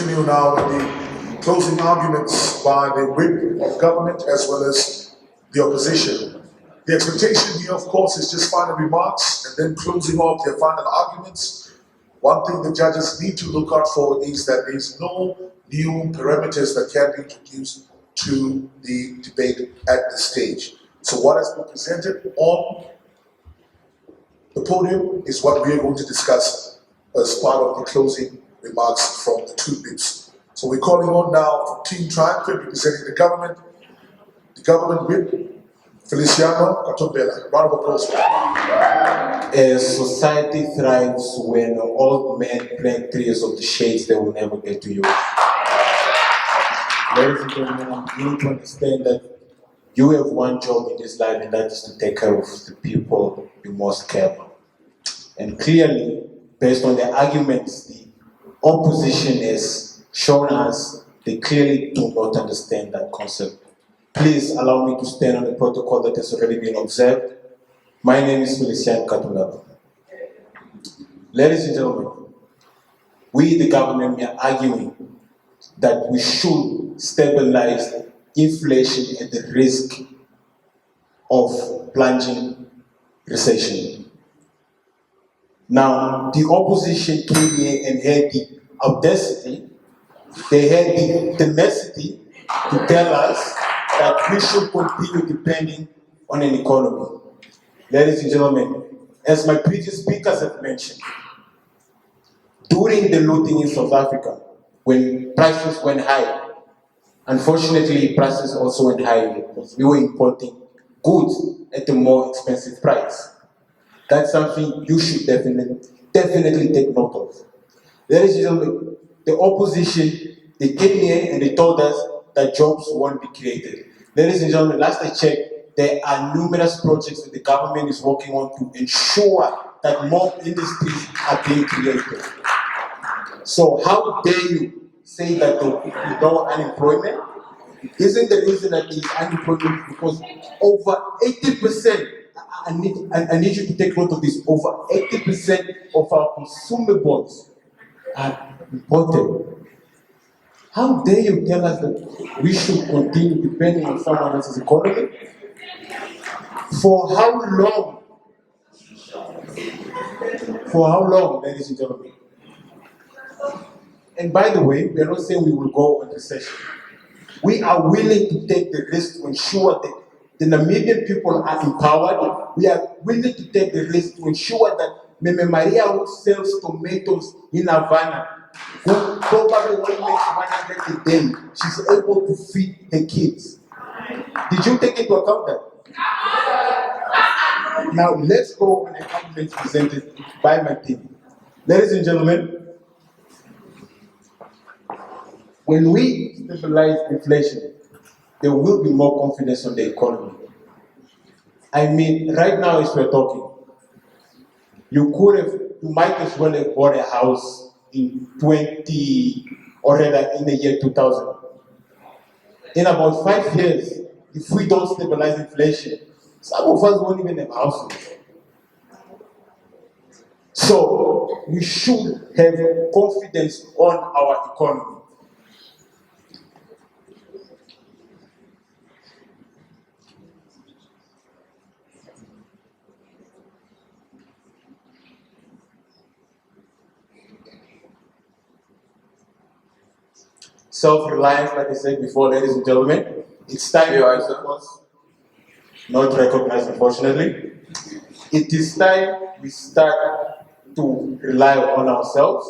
continue now with the closing arguments by the whip of government as well as the opposition. The expectation here, of course, is just final remarks and then closing off their final arguments. One thing the judges need to look out for is that there is no new parameters that can be introduced to the debate at this stage. So what has been presented on the podium is what we are going to discuss as part of the closing remarks from the two whips. So we're calling on now from Team Triumphant, representing the government whip, Feliciano Katombela. Round of applause. A society thrives when old men plant trees of the shades they will never get to use. Ladies and gentlemen, you need to understand that you have one job in this life, and that is to take care of the people you most care about. And clearly, based on the arguments the opposition has shown us, they clearly do not understand that concept. Please allow me to stand on the protocol that has already been observed. My name is Feliciano Katombela. Ladies and gentlemen, we, the government, are arguing that we should stabilize inflation at the risk of plunging recession. Now, the opposition came here and had the audacity, they had the tenacity to tell us that we should continue depending on an economy. Ladies and gentlemen, as my previous speakers have mentioned, during the looting in South Africa, when prices went high, unfortunately prices also went high because we were importing goods at a more expensive price. That's something you should definitely take note of. Ladies and gentlemen, the opposition, they came here and they told us that jobs won't be created. Ladies and gentlemen, last I checked, there are numerous projects that the government is working on to ensure that more industries are being created. So how dare you say that there will be no unemployment? Isn't the reason that there is unemployment because over 80%, I need you to take note of this, over 80% of our consumables are imported. How dare you tell us that we should continue depending on someone else's economy? For how long? For how long, ladies and gentlemen? And by the way, we are not saying we will go on recession. We are willing to take the risk to ensure that the Namibian people are empowered. We are willing to take the risk to ensure that Meme Maria, who sells tomatoes in Havana, who probably only makes 100 a day, she's able to feed her kids. Did you take into account that? Now let's go on the arguments presented by my team. Ladies and gentlemen, when we stabilize inflation, there will be more confidence on the economy. I mean, right now as we're talking, you might as well have bought a house in in the year 2000. In about 5 years, if we don't stabilize inflation, some of us won't even have houses. So we should have confidence on our economy. Self-reliance, like I said before, ladies and gentlemen, it's time not recognized, unfortunately. It is time we start to rely on ourselves.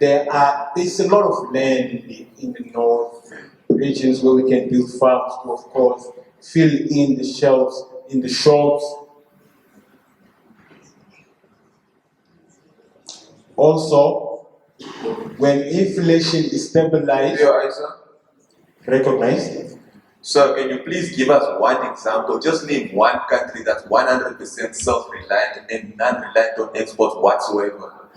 There's a lot of land in the north regions where we can build farms to, of course, fill in the shelves in the shops. Also, when inflation is stabilized, recognized. So can you please give us one example? Just name one country that's 100% self-reliant and non-reliant on export whatsoever.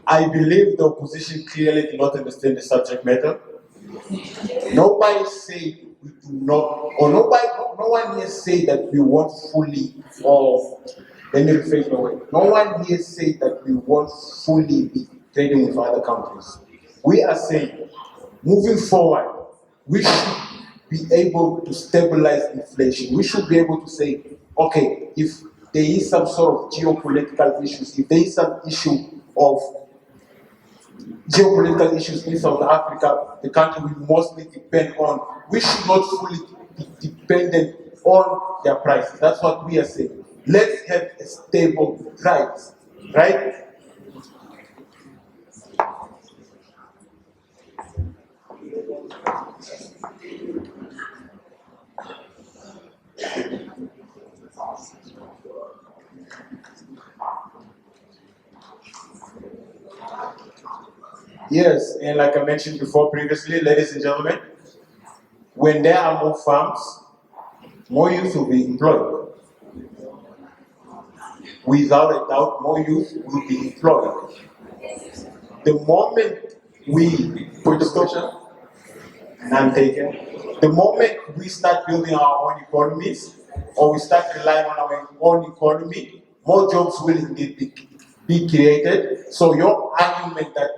I believe the opposition clearly did not understand the subject matter. Nobody said we do not, or no one here said that we want fully or let me rephrase my word. No one here said that we won't fully be trading with other countries. We are saying, moving forward, we should be able to stabilize inflation. We should be able to say, okay, if there is some sort of geopolitical issues, if there is some issue of geopolitical issues in South Africa, the country we mostly depend on, we should not fully be dependent on their prices. That's what we are saying. Let's have a stable price, right? Yes, and like I mentioned before previously, ladies and gentlemen, when there are more farms, more youth will be employed. Without a doubt, more youth will be employed. The moment we put the stop, none taken. The moment we start building our own economies, or we start relying on our own economy, more jobs will indeed be created. So your argument that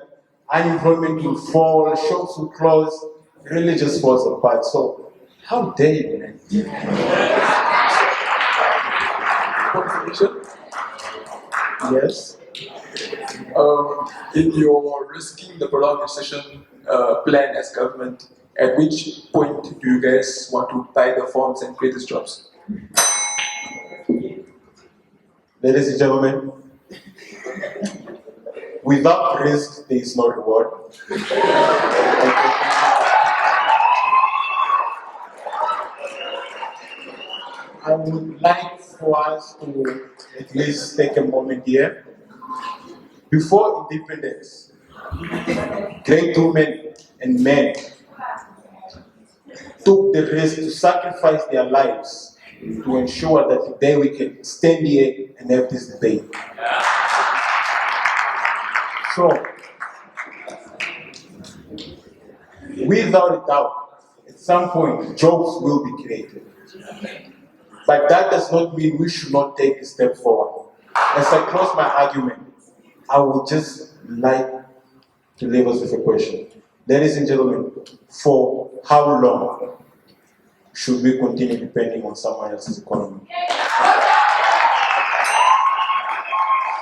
unemployment will fall, shops will close, really just falls apart. So how dare you, man? Contribution. Yes. In your risking the prolonged recession plan as government, at which point do you guys want to buy the farms and create these jobs? Ladies and gentlemen, without risk, there is no reward. I would like for us to at least take a moment here. Before independence, great women and men took the risk to sacrifice their lives to ensure that today we can stand here and have this debate. So, without a doubt, at some point, jobs will be created. But that does not mean we should not take a step forward. As I close my argument, I would just like to leave us with a question. Ladies and gentlemen, for how long should we continue depending on someone else's economy?